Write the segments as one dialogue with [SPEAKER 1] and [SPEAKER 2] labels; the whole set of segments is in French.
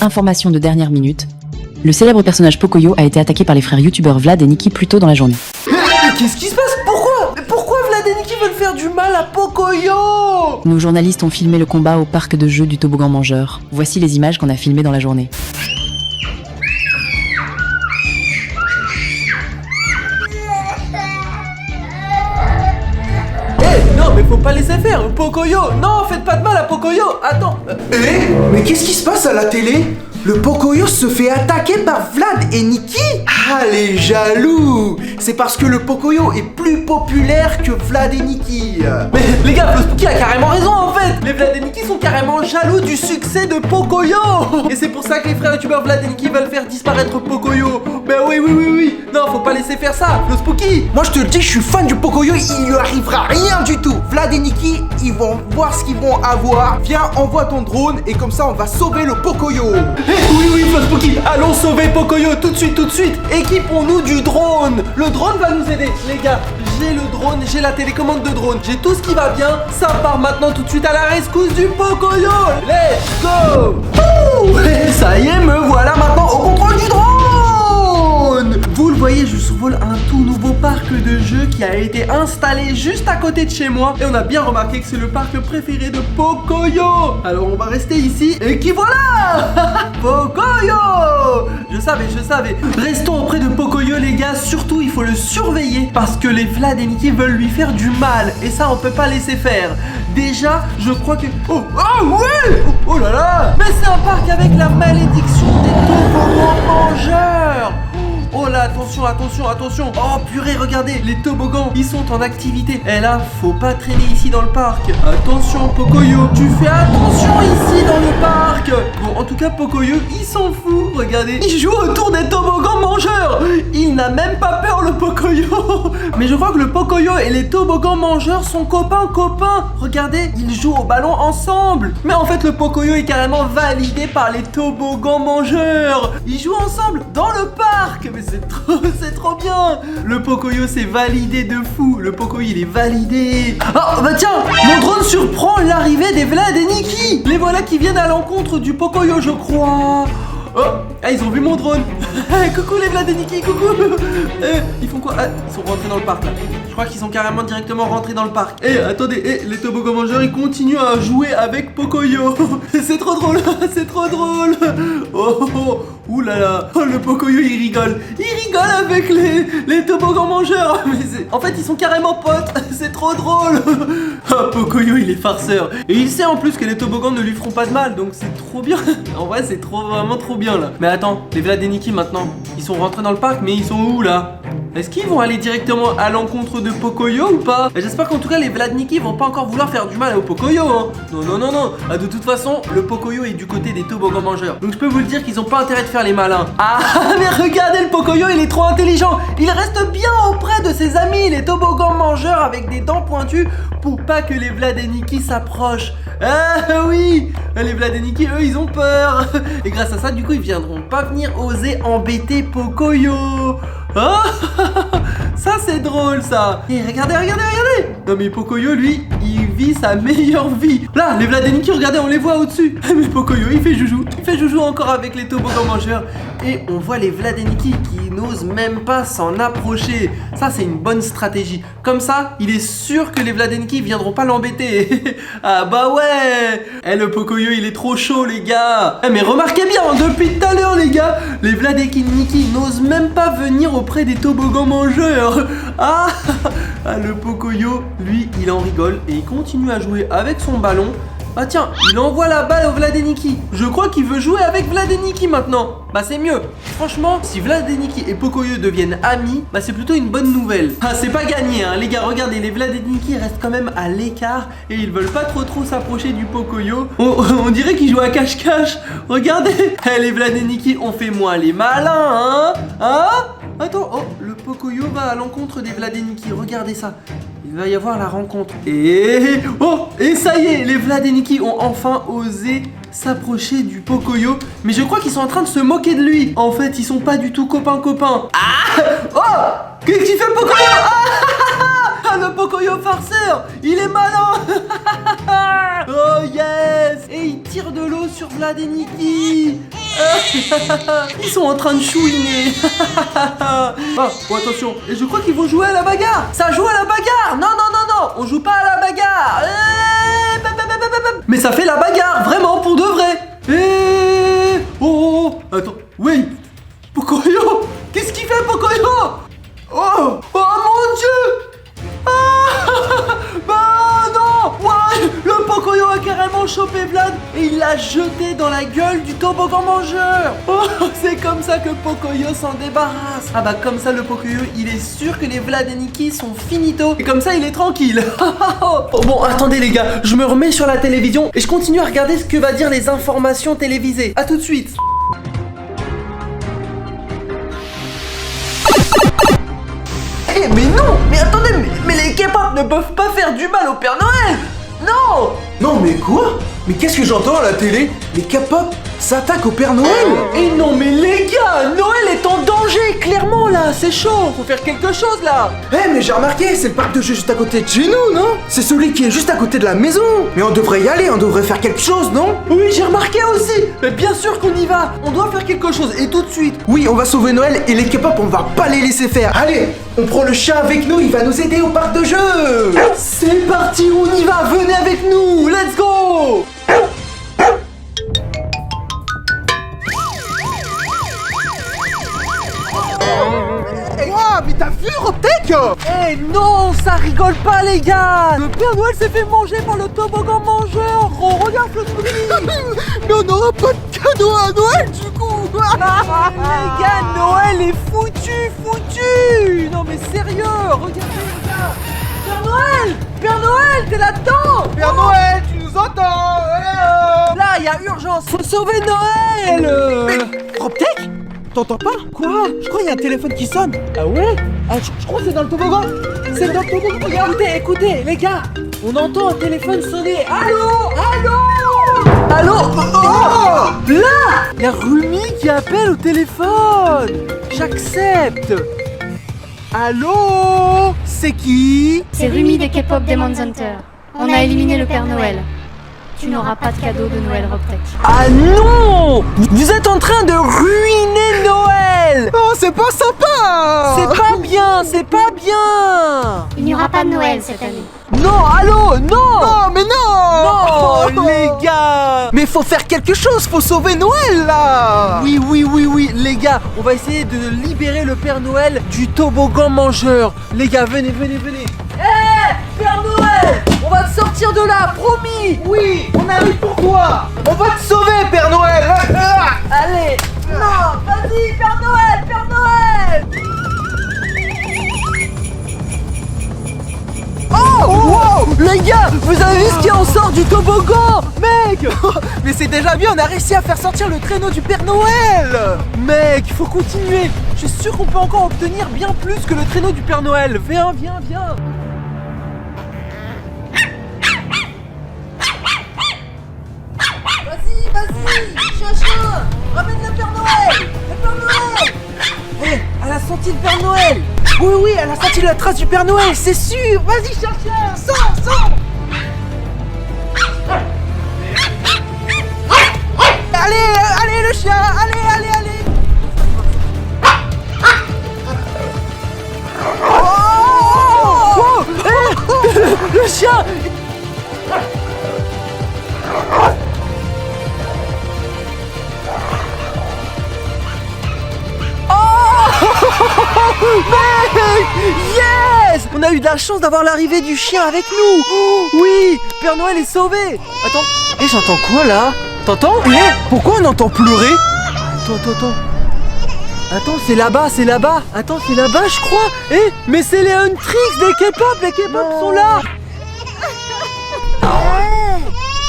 [SPEAKER 1] Information de dernière minute. Le célèbre personnage Pocoyo a été attaqué par les frères youtubeurs Vlad et Nikki plus tôt dans la journée.
[SPEAKER 2] Mais qu'est-ce qui se passe? Pourquoi Vlad et Nikki veulent faire du mal à Pocoyo?
[SPEAKER 1] Nos journalistes ont filmé le combat au parc de jeux du toboggan mangeur. Voici les images qu'on a filmées dans la journée.
[SPEAKER 2] Non mais faut pas laisser faire, Pocoyo. Non, faites pas de mal à Pocoyo. Attends.
[SPEAKER 3] Mais qu'est-ce qui se passe à la télé? Le Pocoyo se fait attaquer par Vlad et Nikki? Ah, les jaloux! C'est parce que le Pocoyo est plus populaire que Vlad et Nikki.
[SPEAKER 2] Mais les gars, le Spooky a carrément raison en fait. Les Vlad et Nikki sont carrément jaloux du succès de Pocoyo. Et c'est pour ça que les frères youtubeurs Vlad et Nikki veulent faire disparaître Pocoyo. Ben oui. Non, faut pas laisser faire ça, le Spooky.
[SPEAKER 3] Moi je te le dis, je suis fan du Pocoyo, il lui arrivera rien du tout. Vlad et Nikki, ils vont voir ce qu'ils vont avoir. Viens, envoie ton drone et comme ça on va sauver le Pocoyo.
[SPEAKER 2] Oui, Flo Spooky, allons sauver Pocoyo tout de suite. Équipons-nous du drone. Le drone va nous aider, les gars. J'ai le drone, j'ai la télécommande de drone, j'ai tout ce qui va bien. Ça part maintenant tout de suite à la rescousse du Pocoyo. Let's go. Et ça y est, me voilà maintenant au contrôle du drone. Vous le voyez, je survole un tout nouveau parc de jeux qui a été installé juste à côté de chez moi. Et on a bien remarqué que c'est le parc préféré de Pocoyo. Alors on va rester ici et qui voilà. Pocoyo. Je savais. Restons auprès de Pocoyo les gars. Surtout il faut le surveiller parce que les Vlad et Nikki veulent lui faire du mal. Et ça on peut pas laisser faire. Déjà je crois que... Oh ouais. Oh là là. Mais c'est un parc avec la malédiction des toboggans mangeurs. Oh là, attention. Oh purée, regardez, les toboggans, ils sont en activité. Et là, faut pas traîner ici dans le parc. Attention, Pocoyo, tu fais attention ici dans le parc. Bon, en tout cas, Pocoyo, il s'en fout. Regardez, il joue autour des toboggans mangeurs. Il n'a même pas peur, le Pocoyo. Mais je crois que le Pocoyo et les toboggans mangeurs sont copains. Regardez, ils jouent au ballon ensemble. Mais en fait, le Pocoyo est carrément validé par les toboggans mangeurs. Ils jouent ensemble dans le parc. Mais c'est trop bien. Le Pocoyo c'est validé de fou. Le Pocoyo il est validé. Oh bah tiens, mon drone surprend l'arrivée des Vlad et Nikki. Les voilà qui viennent à l'encontre du Pocoyo je crois. Oh, ils ont vu mon drone. Coucou les Vlad et Nikki, coucou. Ils font quoi? Ils sont rentrés dans le parc là. Je crois qu'ils sont carrément directement rentrés dans le parc. Attendez, les toboggans mangeurs ils continuent à jouer avec Pocoyo. C'est trop drôle. Ouh là là. Oh, le Pocoyo il rigole avec les toboggans mangeurs. Mais en fait ils sont carrément potes. C'est trop drôle. Oh, Pocoyo il est farceur. Et il sait en plus que les toboggans ne lui feront pas de mal. Donc c'est trop bien. En vrai c'est vraiment trop bien là. Mais attends, les Vlad et Nikki maintenant, ils sont rentrés dans le parc mais ils sont où là? Est-ce qu'ils vont aller directement à l'encontre de Pocoyo ou pas? J'espère qu'en tout cas les Vlad Nikki vont pas encore vouloir faire du mal au Pocoyo hein. Non. De toute façon, le Pocoyo est du côté des toboggans mangeurs. Donc je peux vous le dire qu'ils ont pas intérêt de faire les malins. Ah mais regardez le Pocoyo, il est trop intelligent. Il reste bien auprès de ses amis, les toboggans mangeurs avec des dents pointues pour pas que les Vlad et Nikki s'approchent. Ah oui, les Vlad et Nikki eux ils ont peur. Et grâce à ça du coup ils viendront pas venir oser embêter Pocoyo. Ah, ça c'est drôle ça. Et regardez. Non mais Pocoyo lui, il vit sa meilleure vie. Là, les Vlad et Nikki, regardez, on les voit au-dessus. Mais Pocoyo, il fait joujou encore avec les toboggans mangeurs. Et on voit les Vlad et Nikki qui n'osent même pas s'en approcher. Ça c'est une bonne stratégie. Comme ça, il est sûr que les Vlad et Nikki viendront pas l'embêter. Ah bah ouais. Le Pocoyo, il est trop chaud les gars. Mais remarquez bien, depuis tout à l'heure les gars, les Vlad et Nikki n'osent même pas venir auprès des toboggans mangeurs. Ah, le Pocoyo, lui, il en rigole et il continue à jouer avec son ballon. Ah tiens, il envoie la balle au Vlad et Nikki. Je crois qu'il veut jouer avec Vlad et Nikki maintenant. Bah c'est mieux. Franchement, si Vlad et Nikki et Pocoyo deviennent amis, bah c'est plutôt une bonne nouvelle. Ah c'est pas gagné hein les gars, regardez, les Vlad et Nikki restent quand même à l'écart et ils veulent pas trop s'approcher du Pocoyo. On dirait qu'ils jouent à cache-cache. Regardez. Les Vlad et Nikki ont fait moins les malins hein. Attends, le Pocoyo va à l'encontre des Vlad et Nikki, regardez ça. Il va y avoir la rencontre. Et ça y est, les Vlad et Nikki ont enfin osé s'approcher du Pocoyo. Mais je crois qu'ils sont en train de se moquer de lui. En fait, ils sont pas du tout copains. Qu'est-ce qu'il fait Pocoyo? Le Pocoyo farceur, il est malin. Oh yes. Et il tire de l'eau sur Vlad et Nikki. Ils sont en train de chouiner. Ah, bon, attention. Et je crois qu'ils vont jouer à la bagarre. Ça joue à la bagarre. Non, non, non, non. On joue pas à la bagarre. Mais ça fait la bagarre, vraiment, pour de vrai. Oh, attends. Oui. Pocoyo. Qu'est-ce qu'il fait, Pocoyo? Oh mon Dieu. Bah non. Ouais, le Pocoyo a carrément chopé Vlad et il l'a jeté dans la gueule du toboggan mangeur. Oh, c'est comme ça que Pocoyo s'en débarrasse. Ah bah comme ça le Pocoyo il est sûr que les Vlad et Nikki sont finito. Et comme ça il est tranquille. Oh, bon attendez les gars, je me remets sur la télévision et je continue à regarder ce que va dire les informations télévisées. A tout de suite. Eh mais non. Mais attendez, mais les K-pop ne peuvent pas faire du mal au Père Noël. Non.
[SPEAKER 3] Non mais quoi? Mais qu'est-ce que j'entends à la télé? Les K-pop s'attaquent au Père Noël?
[SPEAKER 2] Et non mais les gars, Noël est en danger, clairement là, c'est chaud, faut faire quelque chose là.
[SPEAKER 3] Eh mais j'ai remarqué, c'est le parc de jeux juste à côté de chez nous, non? C'est celui qui est juste à côté de la maison. Mais on devrait y aller, on devrait faire quelque chose, non?
[SPEAKER 2] Oui, j'ai remarqué aussi. Mais bien sûr qu'on y va, on doit faire quelque chose et tout de suite.
[SPEAKER 3] Oui, on va sauver Noël et les K-pop, on va pas les laisser faire. Allez, on prend le chien avec nous, il va nous aider au parc de jeux.
[SPEAKER 2] C'est parti, on y va, venez avec nous, let's go.
[SPEAKER 3] Wow, mais t'as vu, Robtech?
[SPEAKER 2] Eh non, ça rigole pas les gars. Le Père Noël s'est fait manger par le toboggan mangeur. Oh, regarde le truc.
[SPEAKER 3] Mais on n'aura pas de cadeau à Noël du coup.
[SPEAKER 2] Les gars, Noël est foutu. Non mais sérieux, regardez les gars. Père Noël, t'es là-dedans.
[SPEAKER 3] Père Noël, tu nous entends?
[SPEAKER 2] Là, il y a urgence, faut sauver Noël.
[SPEAKER 3] Robtech? T'entends pas?
[SPEAKER 2] Quoi?
[SPEAKER 3] Je crois qu'il y a un téléphone qui sonne.
[SPEAKER 2] Ah ouais? Je crois que c'est dans le toboggan. C'est dans le toboggan. Regardez, écoutez, les gars. On entend un téléphone sonner. Allô? Oh! Là! Il y a Rumi qui appelle au téléphone. J'accepte. Allô? C'est qui?
[SPEAKER 4] C'est Rumi des K-pop Demon Hunter. On a éliminé le Père Noël. Tu n'auras pas de cadeau de Noël, Robtech.
[SPEAKER 2] Ah non! Vous êtes en train de ruiner Noël!
[SPEAKER 3] Oh, c'est pas sympa.
[SPEAKER 2] C'est pas bien!
[SPEAKER 4] Il n'y aura pas de Noël cette année.
[SPEAKER 2] Non, allô, non!
[SPEAKER 3] Non, mais non.
[SPEAKER 2] Non, les gars!
[SPEAKER 3] Mais faut faire quelque chose, faut sauver Noël là.
[SPEAKER 2] Oui, les gars, on va essayer de libérer le Père Noël du toboggan mangeur. Les gars, venez. Père Noël! On va te sortir de là, promis!
[SPEAKER 3] Oui, on arrive pour toi. On va te sauver, Père Noël.
[SPEAKER 2] Allez! Non, vas-y, Père Noël! Oh! Wow! Les gars, vous avez vu ce qui en sort du toboggan? Mec!
[SPEAKER 3] Mais c'est déjà bien, on a réussi à faire sortir le traîneau du Père Noël.
[SPEAKER 2] Mec, faut continuer! Je suis sûr qu'on peut encore obtenir bien plus que le traîneau du Père Noël. Viens! Vas-y, chien, ramène le Père Noël!
[SPEAKER 3] Eh, elle a senti le Père Noël. Oui, elle a senti la trace du Père Noël, c'est sûr. Vas-y, chien, sors. Allez, le chien, allez.
[SPEAKER 2] Oh! Le chien! Mec! Yes! On a eu de la chance d'avoir l'arrivée du chien avec nous! Oui! Père Noël est sauvé! Attends, j'entends quoi là? T'entends?
[SPEAKER 3] Pourquoi on entend pleurer?
[SPEAKER 2] Attends, c'est là-bas! Attends, c'est là-bas, je crois! Mais c'est les Huntrix des K-pop! Les K-pop sont là!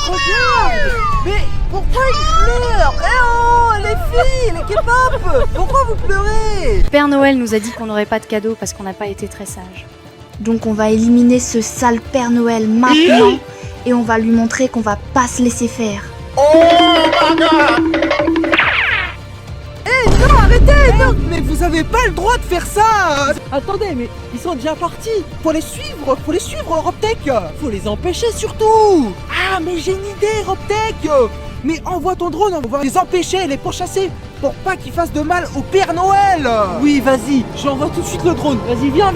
[SPEAKER 2] Regarde! Mais pourquoi ils pleurent? Les filles, les K-pop! Pourquoi vous pleurez?
[SPEAKER 4] Père Noël nous a dit qu'on n'aurait pas de cadeau parce qu'on n'a pas été très sages.
[SPEAKER 5] Donc on va éliminer ce sale Père Noël maintenant et on va lui montrer qu'on va pas se laisser faire.
[SPEAKER 2] Non, arrêtez! Non, mais vous avez pas le droit de faire ça! Attendez, mais ils sont déjà partis! Faut les suivre, Robtech! Faut les empêcher surtout! Ah, mais j'ai une idée, Robtech!
[SPEAKER 3] Mais envoie ton drone, on va les empêcher, les pourchasser, pour pas qu'ils fassent de mal au Père Noël.
[SPEAKER 2] Oui, vas-y, j'envoie tout de suite le drone. Vas-y, viens.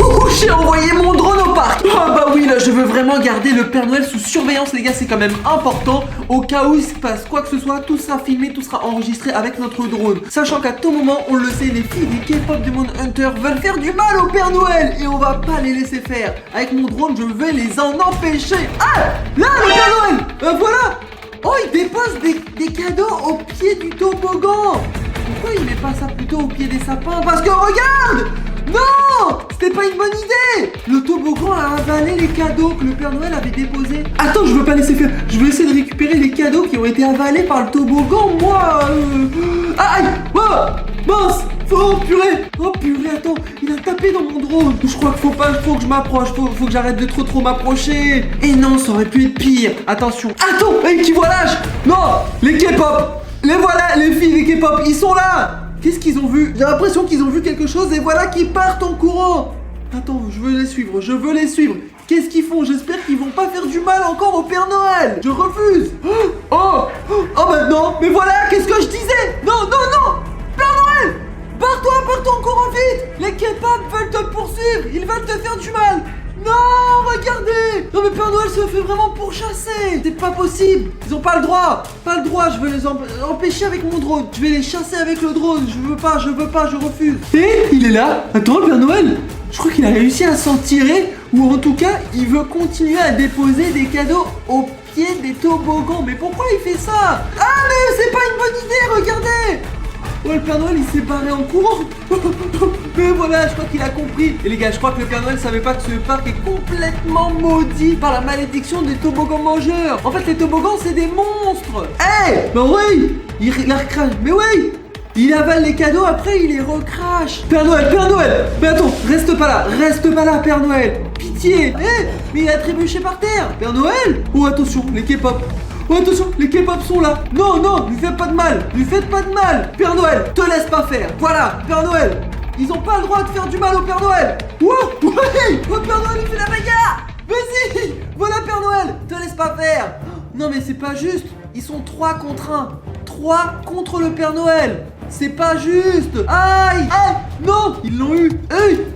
[SPEAKER 2] Ouh, j'ai envoyé mon drone au parc. Ah bah oui, là je veux vraiment garder le Père Noël sous surveillance, les gars, c'est quand même important. Au cas où il se passe quoi que ce soit, tout sera filmé, tout sera enregistré avec notre drone. Sachant qu'à tout moment, on le sait, les filles des K-pop Demon Hunter veulent faire du mal au Père Noël et on va pas les laisser faire. Avec mon drone, je vais les en empêcher. Ah, là le Père Noël, voilà. Oh, il dépose des cadeaux au pied du toboggan. Pourquoi il met pas ça plutôt au pied des sapins? Parce que regarde! Non! C'était pas une bonne idée! Le toboggan a avalé les cadeaux que le Père Noël avait déposés. Attends, je veux pas laisser faire. Je veux essayer de récupérer les cadeaux qui ont été avalés par le toboggan, moi. Aïe! Oh, mince! Oh purée, attends, il a tapé dans mon drone. Je crois qu'il faut que je m'approche, faut que j'arrête de trop m'approcher. Et non, ça aurait pu être pire. Attention. Attends, qui voilà? Non, les K-pop. Les voilà, les filles des K-pop, ils sont là. Qu'est-ce qu'ils ont vu? J'ai l'impression qu'ils ont vu quelque chose et voilà qu'ils partent en courant. Attends, je veux les suivre. Qu'est-ce qu'ils font? J'espère qu'ils vont pas faire du mal encore au Père Noël. Je refuse. Oh bah non, mais voilà, qu'est-ce que je disais? Non, Père Noël, barre-toi en courant vite. Les K-pop veulent te poursuivre, ils veulent te faire du mal. Non, regardez. Non mais Père Noël se fait vraiment pourchasser. C'est pas possible. Ils ont pas le droit. Je veux les empêcher avec mon drone. Je vais les chasser avec le drone. Je veux pas, je refuse. Et il est là. Attends, le Père Noël. Je crois qu'il a réussi à s'en tirer. Ou en tout cas, il veut continuer à déposer des cadeaux au pied des toboggans. Mais pourquoi il fait ça? Ah mais c'est pas une bonne idée, regardez. Oh, le Père Noël il s'est barré en courant. Mais voilà, je crois qu'il a compris. Et les gars, je crois que le Père Noël savait pas que ce parc est complètement maudit par la malédiction des toboggans mangeurs. En fait, les toboggans c'est des monstres. Bah oui, il la recrache. Mais oui, il avale les cadeaux, après il les recrache. Père Noël. Mais attends, reste pas là, Père Noël. Pitié. Mais il a trébuché par terre. Père Noël. Oh attention, les K-pop. Oh attention, les K-pop sont là. Non, lui faites pas de mal. Père Noël, te laisse pas faire. Voilà, Père Noël. Ils ont pas le droit de faire du mal au Père Noël. Ouais. Oh, Père Noël, il fait la bagarre. Vas-y. Voilà, Père Noël, te laisse pas faire. Non mais c'est pas juste. Ils sont 3 contre 1. 3 contre le Père Noël. C'est pas juste. Aïe. Non, ils l'ont eu.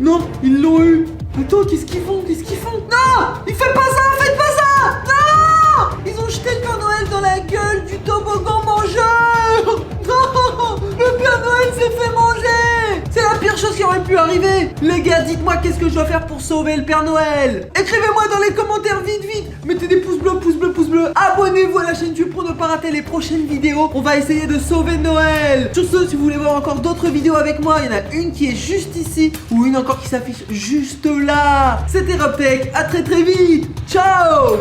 [SPEAKER 2] Non, ils l'ont eu. Attends, qu'est-ce qu'ils font? Non, faites pas ça. Non. Ils ont jeté le Père Noël dans la gueule du toboggan mangeur. Non, le Père Noël s'est fait manger. C'est la pire chose qui aurait pu arriver. Les gars, dites-moi qu'est-ce que je dois faire pour sauver le Père Noël. Écrivez-moi dans les commentaires vite. Mettez des pouces bleus. Abonnez-vous à la chaîne YouTube pour ne pas rater les prochaines vidéos. On va essayer de sauver Noël. Sur ce, si vous voulez voir encore d'autres vidéos avec moi, il y en a une qui est juste ici ou une encore qui s'affiche juste là. C'était Robtech, à très vite. Ciao.